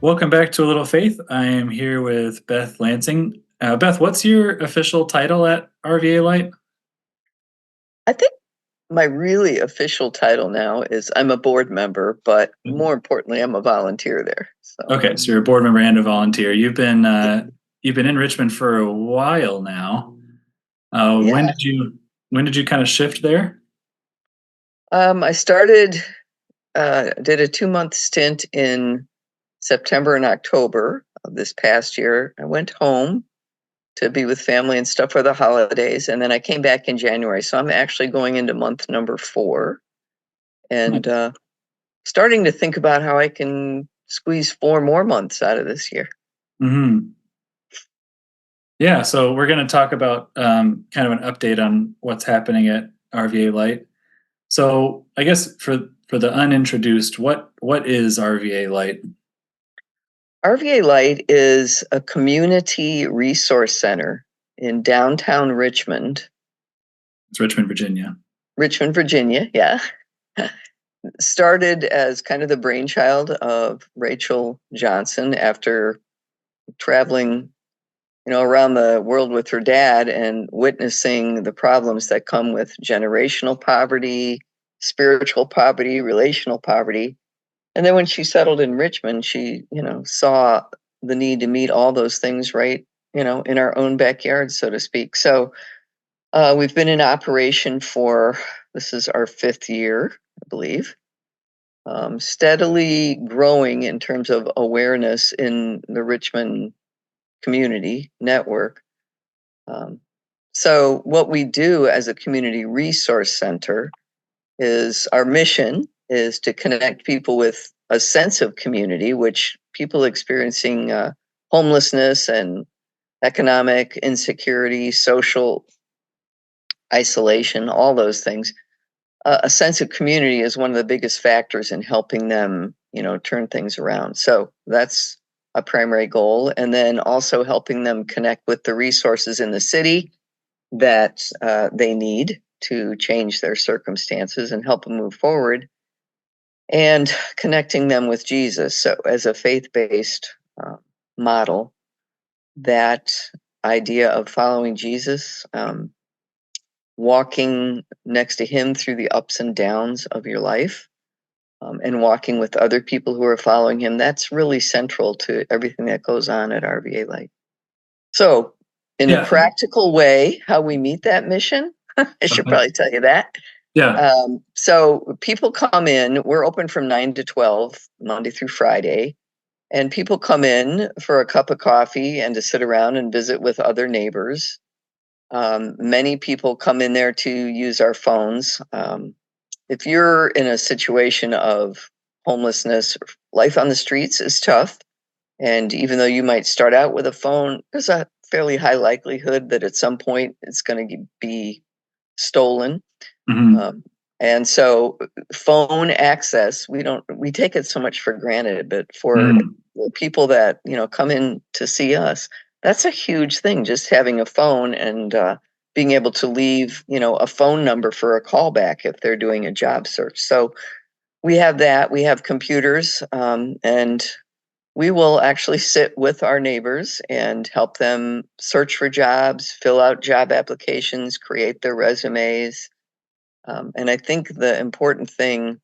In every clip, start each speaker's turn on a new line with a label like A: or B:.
A: Welcome back to A Little Faith. I am here with Beth Lansing. Beth, what's your official title at RVA Light?
B: I think my really official title now is I'm a board member, but more importantly, I'm a volunteer there. So
A: Okay, so you're a board member and a volunteer. You've been in Richmond for a while now. When
B: yeah,
A: did you kind of shift there?
B: I started did a 2-month stint in September and October of this past year. I went home to be with family and stuff for the holidays, and then I came back in January. So I'm actually going into month number 4, and
A: Nice.
B: starting to think about how I can squeeze 4 more months out of this year.
A: hmm Yeah, so we're going to talk about kind of an update on what's happening at RVA Light. So I guess for the unintroduced, what is RVA Light?
B: RVA Light is a community resource center in downtown Richmond,
A: It's Richmond, Virginia.
B: Richmond, Virginia. Yeah. Started as kind of the brainchild of Rachel Johnson after traveling, around the world with her dad and witnessing the problems that come with generational poverty, spiritual poverty, relational poverty. And then when she settled in Richmond, she, saw the need to meet all those things right, in our own backyard, so to speak. So we've been in operation for, this is our 5th year, I believe, steadily growing in terms of awareness in the Richmond community network. So what we do as a community resource center is our mission is to connect people with a sense of community, which people experiencing homelessness and economic insecurity, social isolation, all those things. A sense of community is one of the biggest factors in helping them, turn things around. So that's a primary goal. And then also helping them connect with the resources in the city that they need to change their circumstances and help them move forward, and connecting them with Jesus. So, as a faith based model, that idea of following Jesus, walking next to him through the ups and downs of your life, and walking with other people who are following him, that's really central to everything that goes on at RVA Light. So, in a
A: Yeah.
B: practical way, how we meet that mission, I should
A: Okay.
B: probably tell you that.
A: Yeah.
B: So people come in, we're open from 9 to 12, Monday through Friday, and people come in for a cup of coffee and to sit around and visit with other neighbors. Many people come in there to use our phones. If you're in a situation of homelessness, life on the streets is tough. And even though you might start out with a phone, there's a fairly high likelihood that at some point it's going to be stolen.
A: hmm
B: Um, and so phone access, we take it so much for granted, but for
A: Mm.
B: the people that, come in to see us, that's a huge thing, just having a phone and being able to leave, a phone number for a callback if they're doing a job search. So we have that. We have computers, and we will actually sit with our neighbors and help them search for jobs, fill out job applications, create their resumes. And I think the important thing,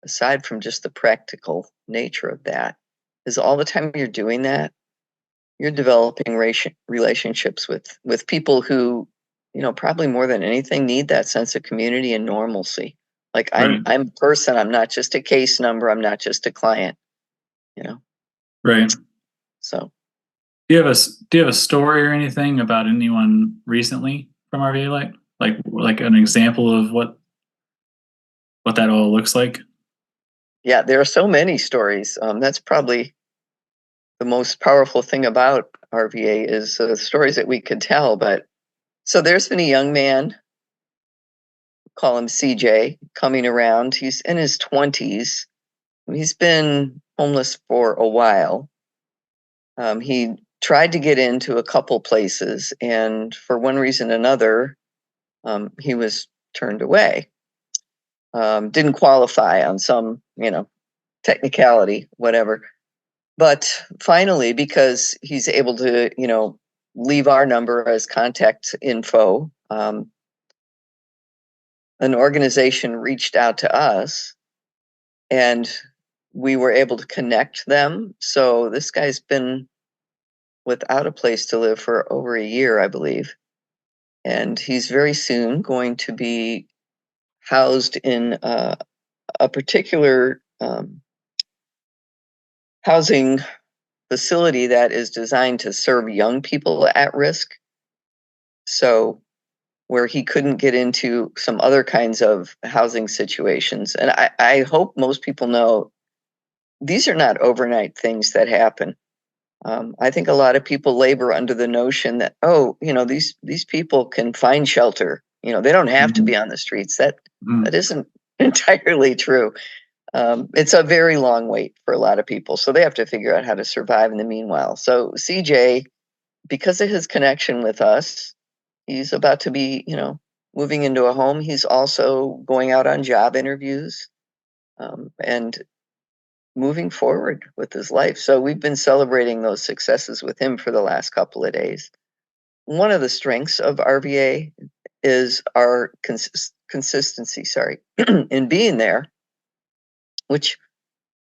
B: aside from just the practical nature of that, is all the time you're doing that, you're developing relationships with people who, probably more than anything, need that sense of community and normalcy. Like
A: Right.
B: I'm a person. I'm not just a case number. I'm not just a client. You know.
A: Right.
B: So
A: Do you have a story or anything about anyone recently from RVA Light? Like an example of what that all looks like?
B: yeah, there are so many stories. That's probably the most powerful thing about RVA is the stories that we could tell. But so there's been a young man, call him CJ, coming around. He's in his 20s. He's been homeless for a while. He tried to get into a couple places, and for one reason or another, he was turned away. Didn't qualify on some, technicality, whatever. But finally, because he's able to, leave our number as contact info, an organization reached out to us and we were able to connect them. So this guy's been without a place to live for over a year, I believe. And he's very soon going to be housed in a particular housing facility that is designed to serve young people at risk. So, where he couldn't get into some other kinds of housing situations. And I hope most people know these are not overnight things that happen. I think a lot of people labor under the notion that, oh, these people can find shelter. They don't have to be on the streets. That isn't entirely true. It's a very long wait for a lot of people, so they have to figure out how to survive in the meanwhile. So CJ, because of his connection with us, he's about to be, moving into a home. He's also going out on job interviews, and moving forward with his life. So we've been celebrating those successes with him for the last couple of days. One of the strengths of RVA is our consistency, in being there, which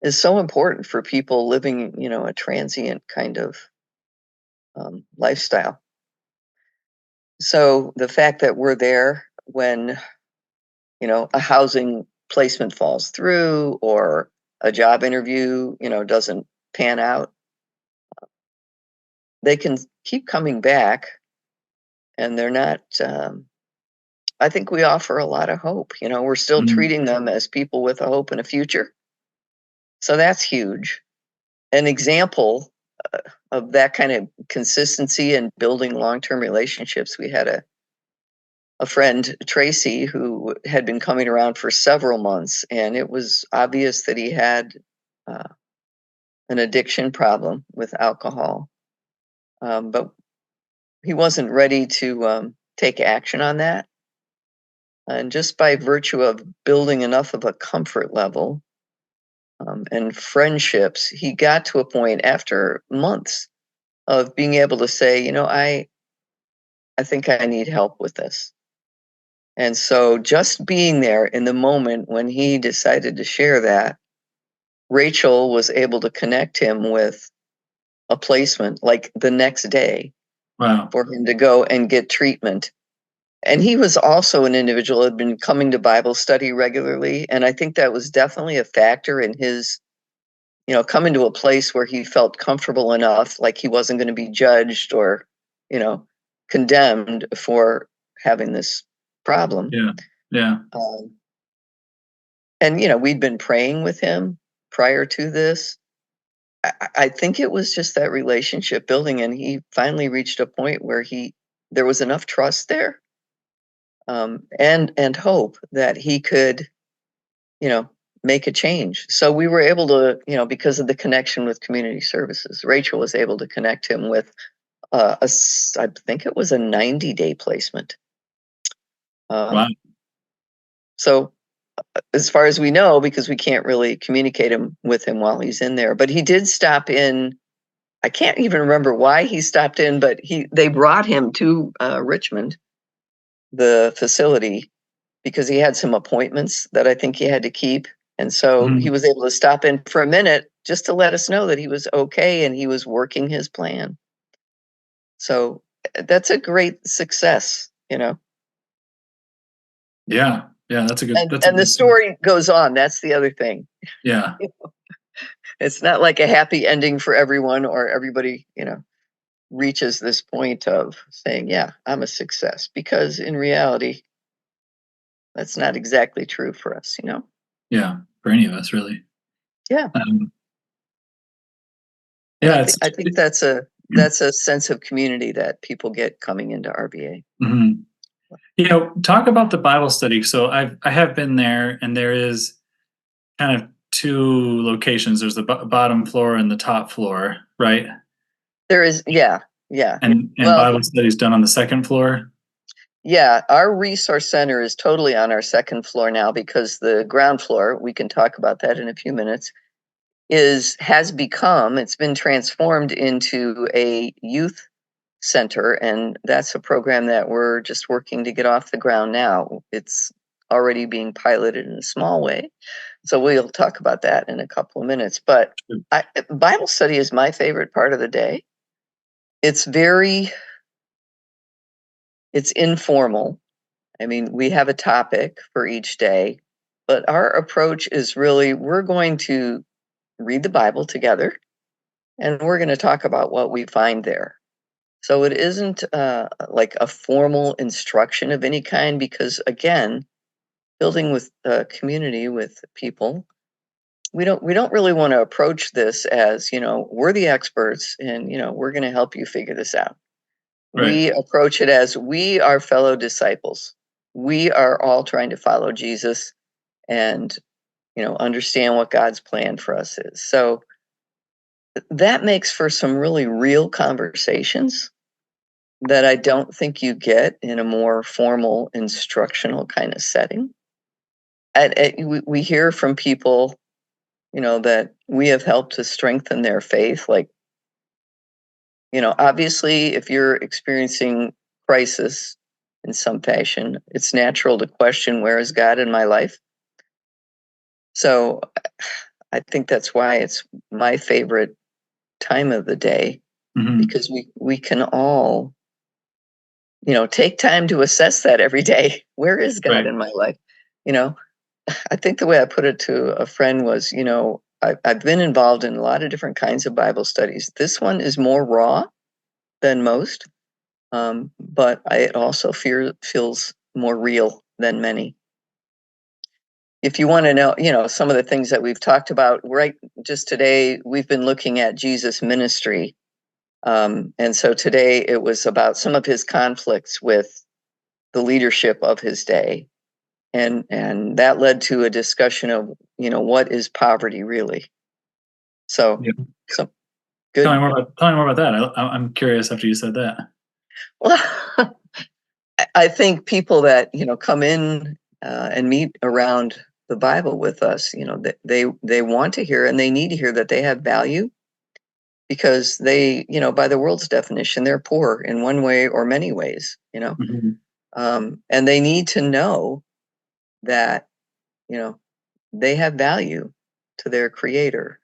B: is so important for people living, a transient kind of lifestyle. So the fact that we're there when, a housing placement falls through or a job interview, doesn't pan out, they can keep coming back and they're not, I think we offer a lot of hope. We're still treating them as people with a hope and a future. So that's huge. An example of that kind of consistency and building long-term relationships, we had a friend, Tracy, who had been coming around for several months, and it was obvious that he had an addiction problem with alcohol. But he wasn't ready to take action on that. And just by virtue of building enough of a comfort level and friendships, he got to a point after months of being able to say, I think I need help with this. And so just being there in the moment when he decided to share that, Rachel was able to connect him with a placement like the next day.
A: Wow.
B: For him to go and get treatment. And he was also an individual who had been coming to Bible study regularly. And I think that was definitely a factor in his, coming to a place where he felt comfortable enough, like he wasn't going to be judged or, condemned for having this problem.
A: Yeah. Yeah.
B: And, we'd been praying with him prior to this. I think it was just that relationship building, and he finally reached a point where there was enough trust there, and hope that he could, make a change. So we were able to, because of the connection with community services, Rachel was able to connect him with I think it was a 90-day placement.
A: Wow.
B: So as far as we know, because we can't really communicate with him while he's in there, but he did stop in. I can't even remember why he stopped in, but they brought him to Richmond, the facility, because he had some appointments that I think he had to keep. And so he was able to stop in for a minute just to let us know that he was okay and he was working his plan. So that's a great success,
A: Yeah. Yeah. That's a good.
B: And the story goes on. That's the other thing.
A: Yeah.
B: It's not like a happy ending for everyone or everybody, reaches this point of saying, yeah, I'm a success, because in reality, that's not exactly true for us,
A: Yeah. For any of us, really.
B: Yeah.
A: Yeah.
B: I think that's a sense of community that people get coming into RVA.
A: Talk about the Bible study. So I have been there, and there is kind of two locations. There's the bottom floor and the top floor, right?
B: There is, yeah.
A: And
B: Well,
A: Bible studies done on the second floor.
B: yeah, our resource center is totally on our second floor now, because the ground floor, we can talk about that in a few minutes, it's been transformed into a youth center, and that's a program that we're just working to get off the ground now. It's already being piloted in a small way, so we'll talk about that in a couple of minutes. But Bible study is my favorite part of the day. It's informal. I mean, we have a topic for each day, but our approach is really, we're going to read the Bible together, and we're going to talk about what we find there. So it isn't like a formal instruction of any kind, because again, building with community with people, we don't really want to approach this as, we're the experts and, we're going to help you figure this out.
A: Right.
B: We approach it as, we are fellow disciples. We are all trying to follow Jesus and, understand what God's plan for us is. So that makes for some really real conversations that I don't think you get in a more formal instructional kind of setting. We hear from people, that we have helped to strengthen their faith. Like, obviously, if you're experiencing crisis in some fashion, it's natural to question, where is God in my life? So I think that's why it's my favorite time of the day, because we can all, take time to assess that every day. Where is God in my life? I think the way I put it to a friend was, I've been involved in a lot of different kinds of Bible studies. This one is more raw than most, but it also feels more real than many. If you want to know, some of the things that we've talked about, right? Just today, we've been looking at Jesus' ministry. And so today it was about some of his conflicts with the leadership of his day. And that led to a discussion of, what is poverty really? So, some good.
A: Tell me more about that. I'm curious after you said that.
B: Well, I think people that, come in and meet around the Bible with us, they want to hear and they need to hear that they have value, because they, by the world's definition, they're poor in one way or many ways, and they need to know that, they have value to their creator.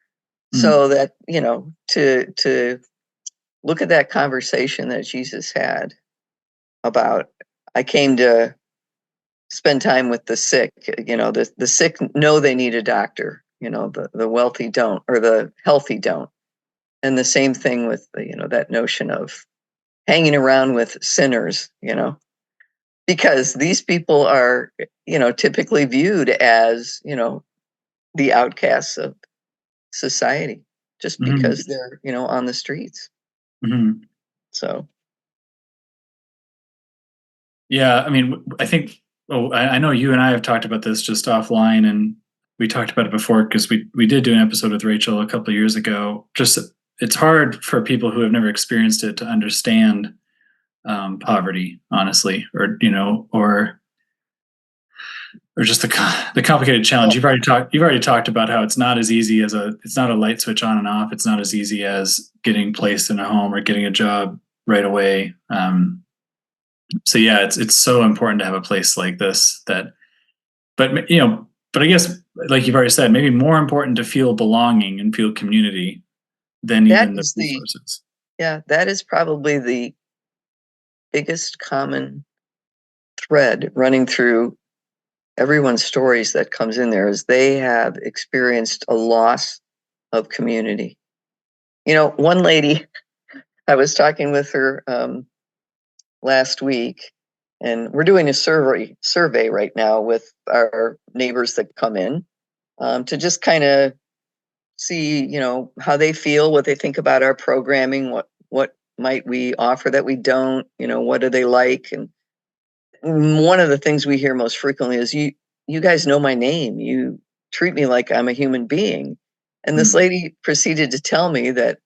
B: So that, to look at that conversation that Jesus had about, I came to spend time with the sick. The sick know they need a doctor, the wealthy don't, or the healthy don't. And the same thing with, that notion of hanging around with sinners, because these people are, typically viewed as, the outcasts of society, just because they're, on the streets. So.
A: Yeah, I mean, I think, I know you and I have talked about this just offline, and we talked about it before because we did do an episode with Rachel a couple of years ago. Just, it's hard for people who have never experienced it to understand poverty, honestly, or just the complicated challenge. You've already talked about how it's not as easy as it's not a light switch on and off. It's not as easy as getting placed in a home or getting a job right away. So yeah, it's so important to have a place like this but I guess, like you've already said, maybe more important to feel belonging and feel community than even the resources.
B: That is probably the biggest common thread running through everyone's stories that comes in there, is they have experienced a loss of community. One lady, I was talking with her last week, and we're doing a survey right now with our neighbors that come in, to just kind of see, how they feel, what they think about our programming, what might we offer that we don't, what do they like. And one of the things we hear most frequently is, you guys know my name, you treat me like I'm a human being. And this lady proceeded to tell me that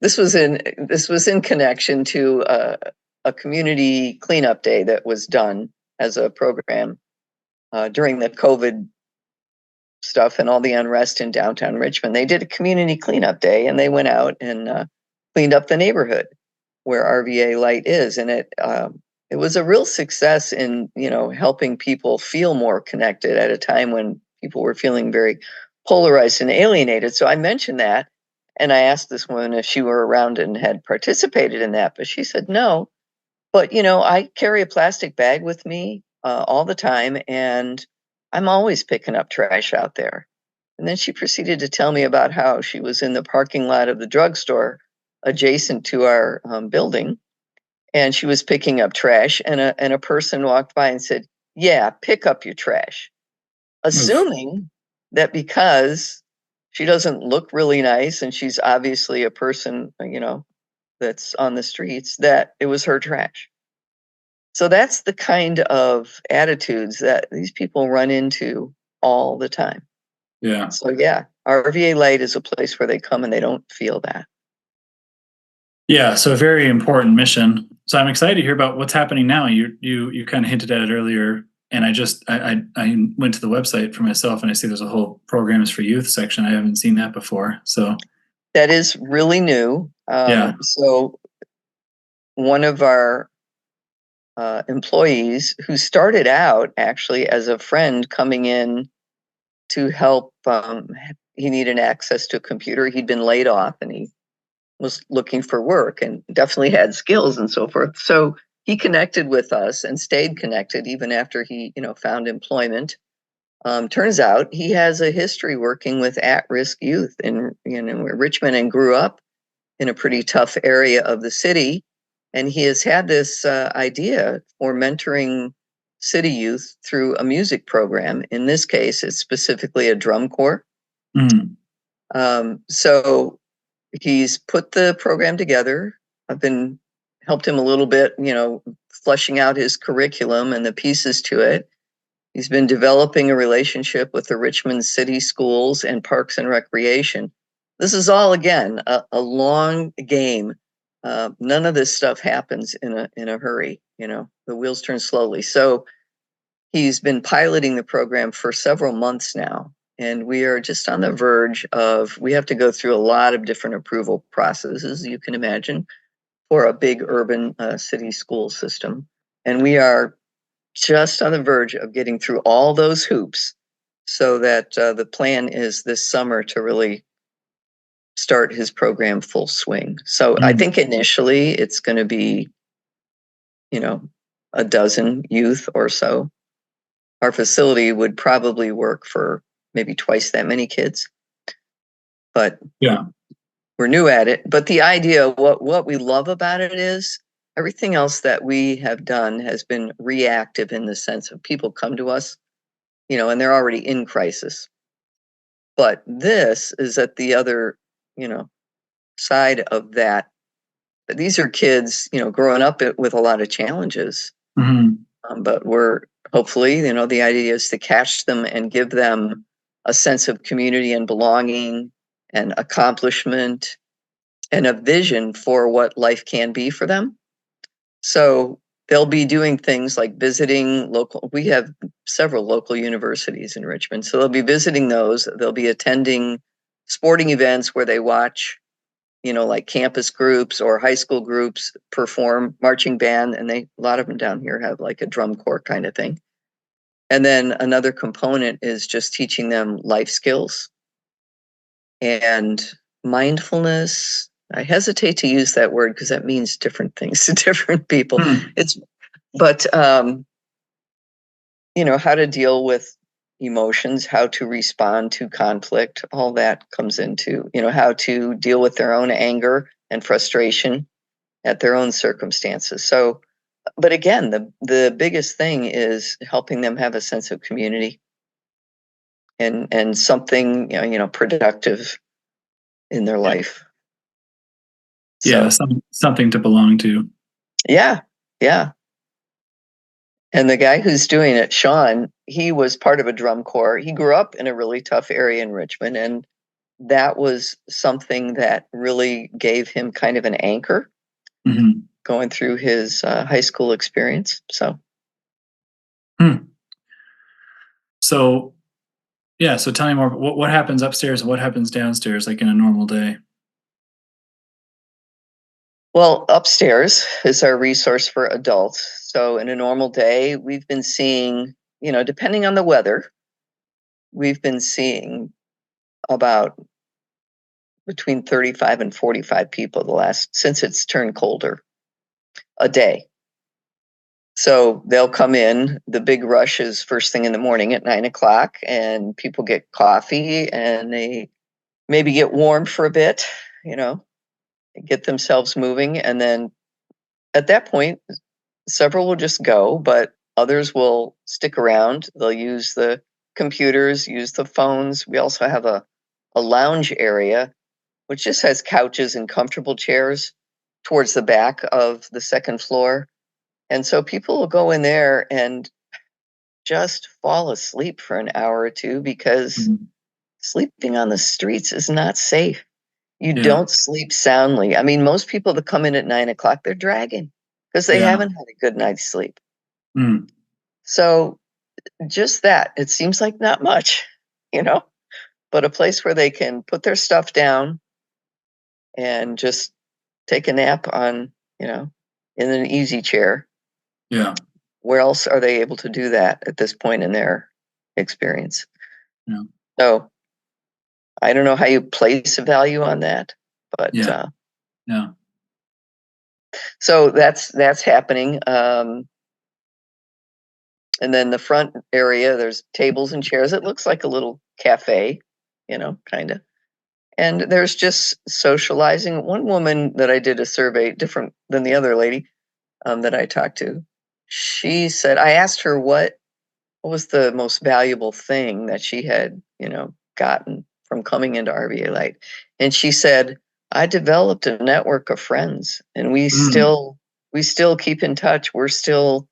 B: this was in connection to a community cleanup day that was done as a program during the COVID stuff and all the unrest in downtown Richmond, they did a community cleanup day, and they went out and cleaned up the neighborhood where RVA Light is, and it was a real success in helping people feel more connected at a time when people were feeling very polarized and alienated. So I mentioned that, and I asked this woman if she were around and had participated in that, but she said no. But I carry a plastic bag with me all the time, and I'm always picking up trash out there. And then she proceeded to tell me about how she was in the parking lot of the drugstore adjacent to our building, and she was picking up trash, and a person walked by and said, "Yeah, pick up your trash,"
A: Oof.
B: assuming that because she doesn't look really nice and she's obviously a person, that's on the streets, that it was her trash. So that's the kind of attitudes that these people run into all the time.
A: Yeah.
B: So yeah, RVA Light is a place where they come and they don't feel that.
A: Yeah. So a very important mission. So I'm excited to hear about what's happening now. You kind of hinted at it earlier, and I went to the website for myself, and I see there's a whole programs for youth section. I haven't seen that before. So
B: That is really new.
A: yeah.
B: So one of our employees, who started out actually as a friend coming in to help, he needed access to a computer. He'd been laid off and he was looking for work and definitely had skills and so forth. So he connected with us and stayed connected even after he, found employment. Turns out he has a history working with at-risk youth in Richmond, and grew up in a pretty tough area of the city. And he has had this idea for mentoring city youth through a music program. In this case, it's specifically a drum corps.
A: Mhm.
B: So he's put the program together. I've been helped him a little bit, fleshing out his curriculum and the pieces to it. He's been developing a relationship with the Richmond City Schools and Parks and Recreation. This is all, again, a long game. None of this stuff happens in a hurry. The wheels turn slowly. So he's been piloting the program for several months now, and we are just on the verge of, we have to go through a lot of different approval processes, you can imagine, for a big urban city school system. And we are just on the verge of getting through all those hoops, so that the plan is this summer to really start his program full swing. So I
A: Mhm.
B: think initially it's going to be, a dozen youth or so. Our facility would probably work for maybe twice that many kids, but
A: Yeah.
B: we're new at it. But the idea, what we love about it is everything else that we have done has been reactive, in the sense of people come to us, and they're already in crisis. But this is at the other, you know, side of that. These are kids, growing up with a lot of challenges.
A: Mhm.
B: But we're hopefully, the idea is to catch them and give them a sense of community and belonging and accomplishment and a vision for what life can be for them. So they'll be doing things like visiting local, we have several local universities in Richmond. So they'll be visiting those. They'll be attending sporting events where they watch, like campus groups or high school groups perform, marching band, and a lot of them down here have like a drum corps kind of thing. And then another component is just teaching them life skills and mindfulness. I hesitate to use that word because that means different things to different people.
A: Mhm.
B: But how to deal with emotions, how to respond to conflict, all that comes into, how to deal with their own anger and frustration at their own circumstances. So, but again, the biggest thing is helping them have a sense of community and something, productive in their
A: Yeah.
B: life.
A: Yeah.
B: So
A: Something to belong to.
B: yeah, yeah. And the guy who's doing it, Sean, he was part of a drum corps. He grew up in a really tough area in Richmond, and that was something that really gave him kind of an anchor
A: Mhm.
B: going through his high school experience. So
A: Hmm. So Yeah, so tell me more. What happens upstairs and what happens downstairs, like in a normal day?
B: Well, upstairs is our resource for adults. So in a normal day, we've been seeing, depending on the weather, we've been seeing about between 35 and 45 people since it's turned colder a day. So they'll come in. The big rush is first thing in the morning at 9 o'clock, and people get coffee and they maybe get warm for a bit, you know, get themselves moving. And then at that point, several will just go, but others will stick around. They'll use the computers, use the phones. We also have a lounge area, which just has couches and comfortable chairs towards the back of the second floor. And so people will go in there and just fall asleep for an hour or two because
A: Mhm.
B: sleeping on the streets is not safe. You
A: Yeah,
B: don't sleep soundly. I mean, most people that come in at 9 o'clock, they're dragging because they
A: yeah.
B: haven't had a good night's sleep.
A: Mm,
B: So just that, it seems like not much, you know, but a place where they can put their stuff down and just take a nap in an easy chair.
A: yeah,
B: Where else are they able to do that at this point in their experience?
A: yeah,
B: So I don't know how you place a value on that, but
A: yeah, yeah.
B: so that's happening. And then the front area, there's tables and chairs. It looks like a little cafe, kind of. And there's just socializing. One woman that I did a survey, different than the other lady that I talked to, she said, I asked her what was the most valuable thing that she had, gotten from coming into RVA Light. And she said, I developed a network of friends and we
A: Mm,
B: still we still keep in touch. We're still,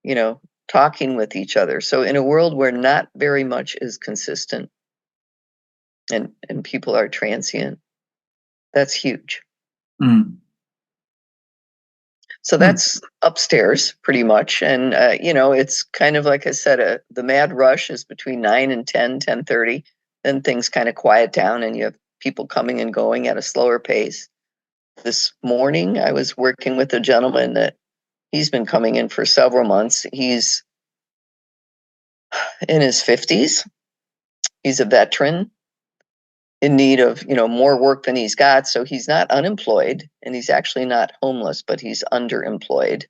B: you know, talking with each other. So in a world where not very much is consistent and people are transient, that's huge.
A: mm,
B: So
A: mm.
B: that's upstairs pretty much. And, it's kind of like I said, the mad rush is between 9 and 10:30. Then things kind of quiet down and you have people coming and going at a slower pace. This morning, I was working with a gentleman that he's been coming in for several months. He's in his 50s. He's a veteran in need of, more work than he's got. So he's not unemployed and he's actually not homeless, but he's underemployed.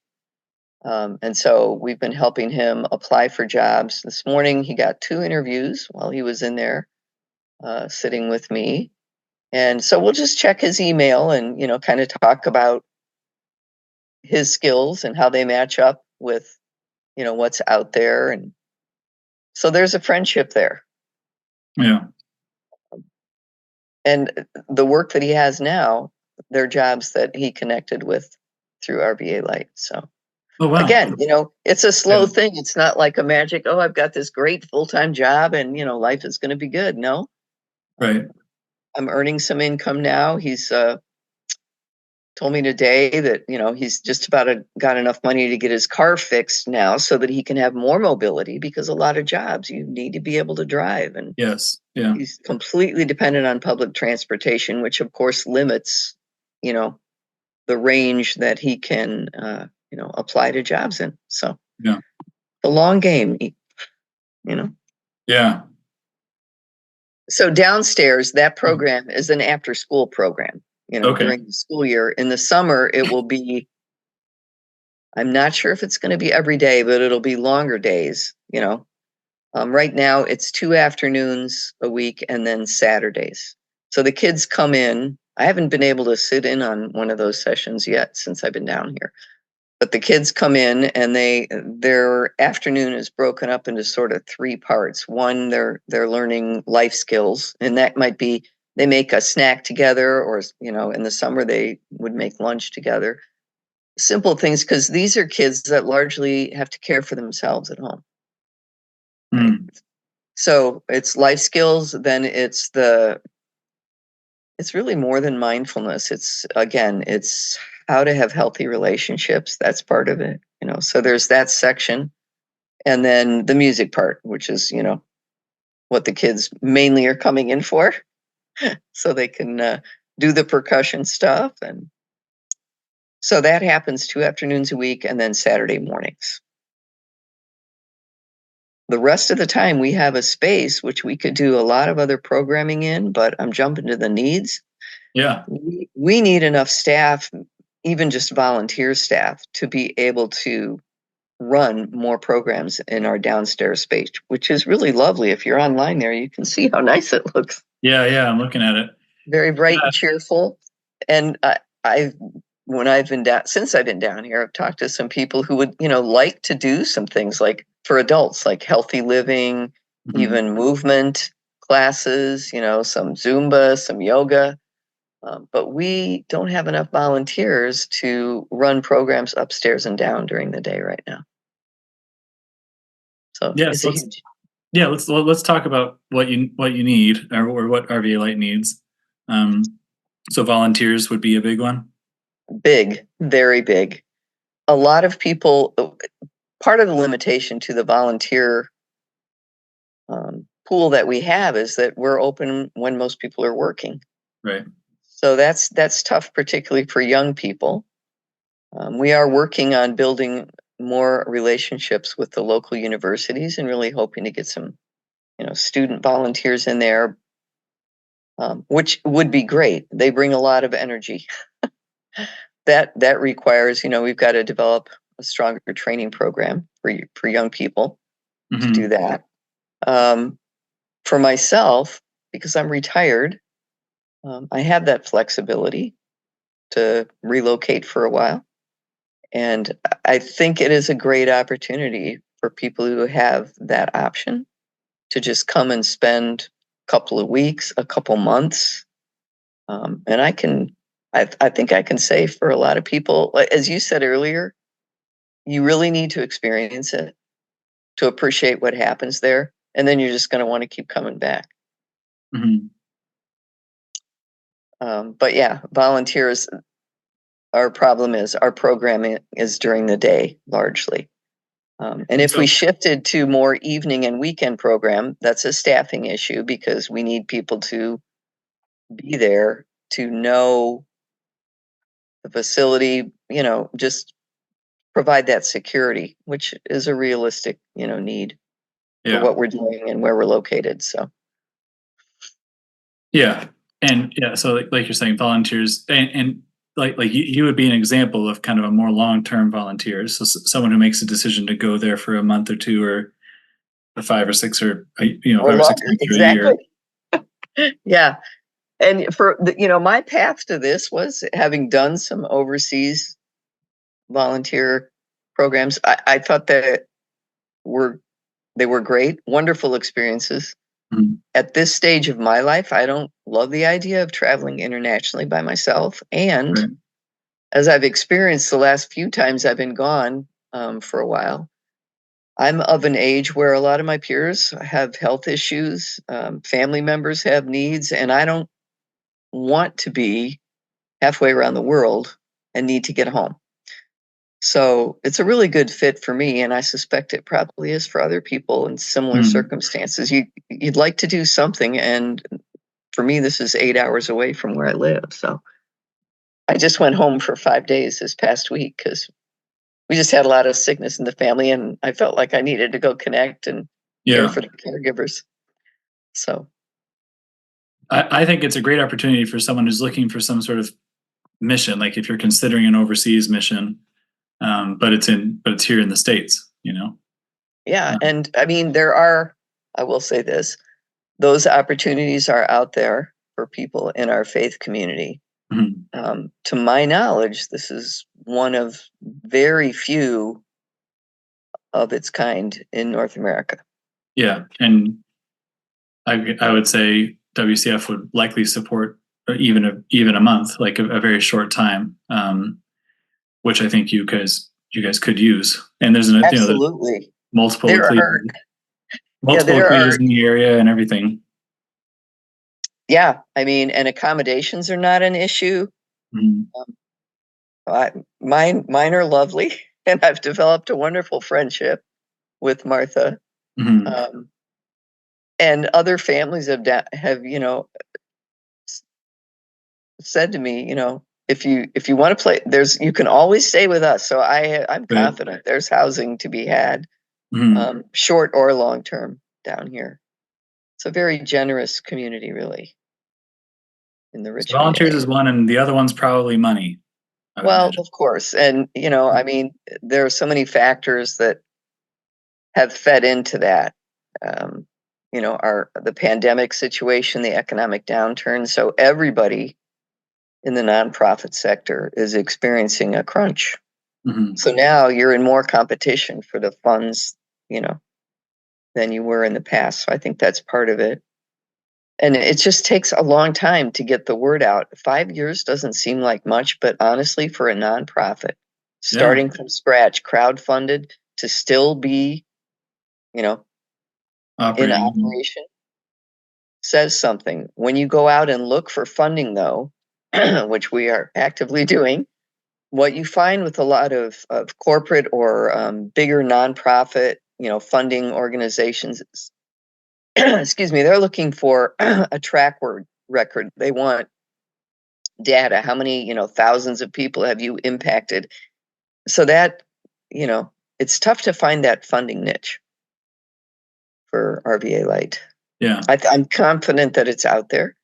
B: And so we've been helping him apply for jobs. This morning, he got 2 interviews while he was in there sitting with me. And so we'll just check his email and, kind of talk about his skills and how they match up with, what's out there. And so there's a friendship there.
A: Yeah.
B: And the work that he has now, they're jobs that he connected with through RVA Light. So
A: Oh, wow.
B: again, it's a
A: Yeah,
B: slow thing. It's not like a magic, oh, I've got this great full-time job and, life is going to be good. No,
A: right.
B: I'm earning some income now. He's told me today that, he's just about got enough money to get his car fixed now so that he can have more mobility because a lot of jobs you need to be able to drive. And
A: Yes. Yeah.
B: he's completely dependent on public transportation, which of course limits, you know, the range that he can, apply to jobs in. So
A: Yeah.
B: the long game, you know.
A: Yeah.
B: So downstairs, that
A: Mm.
B: program is an after school program,
A: Okay.
B: during the school year. In the summer, it will be, I'm not sure if it's going to be every day, but it'll be longer days. Right now, it's 2 afternoons a week and then Saturdays. So the kids come in. I haven't been able to sit in on one of those sessions yet since I've been down here. But the kids come in and their afternoon is broken up into sort of 3 parts. One, they're learning life skills, and that might be they make a snack together, or in the summer they would make lunch together. Simple things, because these are kids that largely have to care for themselves at home, right?
A: Mm,
B: So it's life skills, then it's really more than mindfulness. It's how to have healthy relationships. That's part of it. So there's that section. And then the music part, which is, what the kids mainly are coming in for, so they can do the percussion stuff. And so that happens 2 afternoons a week, and then Saturday mornings. The rest of the time, we have a space which we could do a lot of other programming in, but I'm jumping to the needs.
A: Yeah.
B: We need enough staff, even just volunteer staff, to be able to run more programs in our downstairs space, which is really lovely. If you're online there, you can see how nice it looks.
A: Yeah. Yeah. I'm looking at it.
B: Very bright
A: Yeah.
B: and cheerful. And since I've been down here, I've talked to some people who would, like to do some things like for adults, like healthy living, even movement classes, some Zumba, some yoga. But we don't have enough volunteers to run programs upstairs and down during the day right now. So
A: Yeah.
B: it's
A: So
B: a huge,
A: let's talk about what you need, or what RVA Light needs. So volunteers would be a big one.
B: big, very big. A lot of people, part of the limitation to the volunteer pool that we have is that we're open when most people are working.
A: Right.
B: So that's tough, particularly for young people. We are working on building more relationships with the local universities and really hoping to get some, student volunteers in there, which would be great. They bring a lot of energy. That requires, we've got to develop a stronger training program for young people to do that. For myself, because I'm retired, I have that flexibility to relocate for a while. And I think it is a great opportunity for people who have that option to just come and spend a couple of weeks, a couple months. And I think I can say for a lot of people, as you said earlier, you really need to experience it to appreciate what happens there. And then you're just going to want to keep coming back. But yeah, volunteers, our problem is our programming is during the day largely. And if we shifted to more evening and weekend program, that's a staffing issue because we need people to be there to know the facility, just provide that security, which is a realistic, need for what we're doing and where we're located. So
A: yeah, and yeah, so like you're saying, volunteers, and like you would be an example of kind of a more long-term volunteer. So someone who makes a decision to go there for a month or two, or a 5 or 6, or 5 or 6 months or a year.
B: Exactly. Yeah. And for my path to this was having done some overseas volunteer programs. I thought that they were great, wonderful experiences. At this stage of my life, I don't love the idea of traveling internationally by myself. And as I've experienced the last few times I've been gone for a while, I'm of an age where a lot of my peers have health issues, family members have needs, and I don't want to be halfway around the world and need to get home. So it's a really good fit for me, and I suspect it probably is for other people in similar circumstances. You'd like to do something, and for me, this is 8 hours away from where I live. So I just went home for 5 days this past week because we just had a lot of sickness in the family, and I felt like I needed to go connect and care for the caregivers. So
A: I think it's a great opportunity for someone who's looking for some sort of mission, like if you're considering an overseas mission, but it's here in the States,
B: Yeah, and I mean, I will say this, those opportunities are out there for people in our faith community. To my knowledge, this is one of very few of its kind in North America.
A: Yeah, and I would say WCF would likely support even a month, like a very short time, which I think you guys could use. And there's
B: Absolutely.
A: multiple
B: There
A: ecclesias in the area and everything.
B: Yeah, I mean, and accommodations are not an issue. Mine are lovely, and I've developed a wonderful friendship with Martha. And other families have, said to me, if you want to play, you can always stay with us. So I'm
A: Right.
B: confident there's housing to be had, short or long term down here. It's a very generous community, really, in the
A: So
B: Richmond
A: volunteers
B: area.
A: is one, and the other one's probably money, I would
B: Well,
A: imagine.
B: of course, and I mean, there are so many factors that have fed into that. Um, the pandemic situation, the economic downturn. So everybody in the nonprofit sector is experiencing a crunch. So now you're in more competition for the funds, than you were in the past. So I think that's part of it. And it just takes a long time to get the word out. 5 years doesn't seem like much, but honestly, for a nonprofit,
A: Yeah.
B: starting from scratch, crowdfunded to still be, you know, in
A: Operating.
B: operation, says something. When you go out and look for funding, though, which we are actively doing, what you find with a lot of corporate or bigger nonprofit, funding organizations is, excuse me, they're looking for a track record. They want data. How many, thousands of people have you impacted? So that, you know, it's tough to find that funding niche for RVA Light.
A: Yeah.
B: I'm confident that it's out there,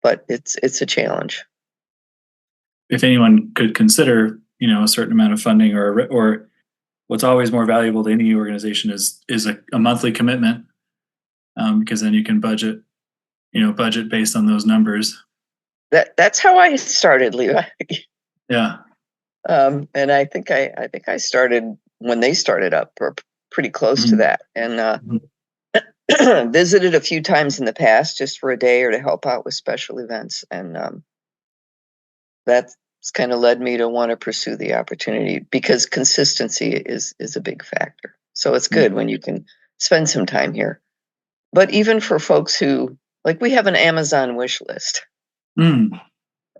B: but it's a challenge.
A: If anyone could consider, a certain amount of funding, or what's always more valuable to any organization is a monthly commitment, because then you can budget based on those numbers.
B: That's how I started, Levi.
A: Yeah.
B: And I think I started when they started up, or pretty close to
A: Mhm.
B: that, and
A: Mhm.
B: visited a few times in the past just for a day or to help out with special events, and that's kind of led me to want to pursue the opportunity because consistency is a big factor. So it's
A: Yeah.
B: good when you can spend some time here. But even for folks who, like, we have an Amazon wish list,
A: Mm.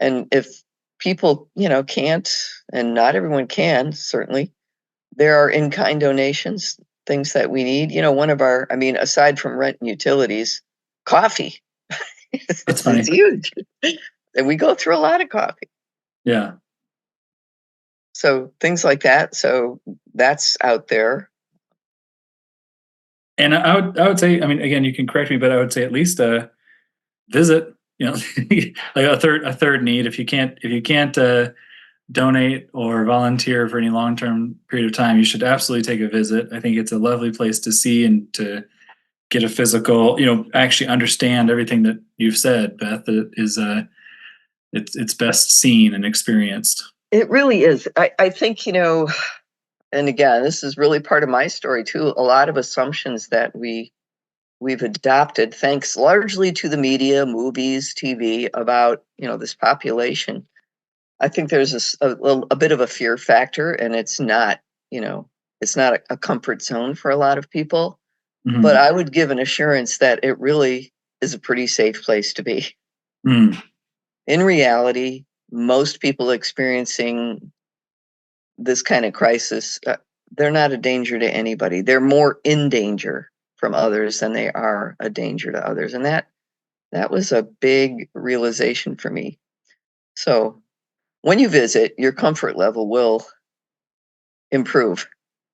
B: and if people, can't, and not everyone can, certainly, there are in-kind donations, things that we need. One of our, I mean, aside from rent and utilities, coffee.
A: That's
B: It's
A: funny.
B: huge. And we go through a lot of coffee.
A: Yeah.
B: So things like that. So that's out there.
A: And I would say, I mean, again, you can correct me, but I would say at least visit, like a third need. If you can't donate or volunteer for any long-term period of time, you should absolutely take a visit. I think it's a lovely place to see and to get a physical, actually understand everything that you've said, Beth. That is it's best seen and experienced.
B: It really is. I think, and again, this is really part of my story too. A lot of assumptions that we've adopted, thanks largely to the media, movies, TV, about, this population. I think there's a bit of a fear factor, and it's not, it's not a comfort zone for a lot of people. But
A: Mhm.
B: I would give an assurance that it really is a pretty safe place to be.
A: Mm.
B: In reality, most people experiencing this kind of crisis, they're not a danger to anybody. They're more in danger from others than they are a danger to others. And that was a big realization for me. So when you visit, your comfort level will improve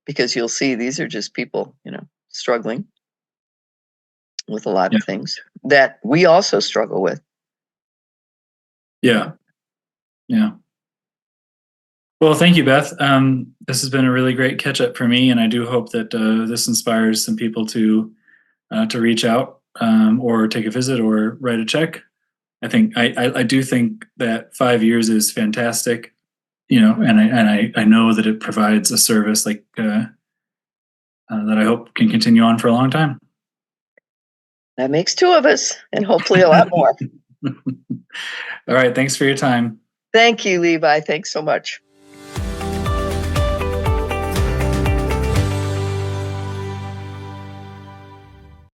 B: because you'll see these are just people, struggling with a lot
A: Yeah.
B: of things that we also struggle with.
A: Yeah. Yeah. Well, thank you, Beth. This has been a really great catch up for me, and I do hope that this inspires some people to reach out, or take a visit or write a check. I do think that 5 years is fantastic, and I know that it provides a service like that I hope can continue on for a long time.
B: That makes two of us, and hopefully a lot more.
A: All right, thanks for your time.
B: Thank you, Levi. Thanks so much.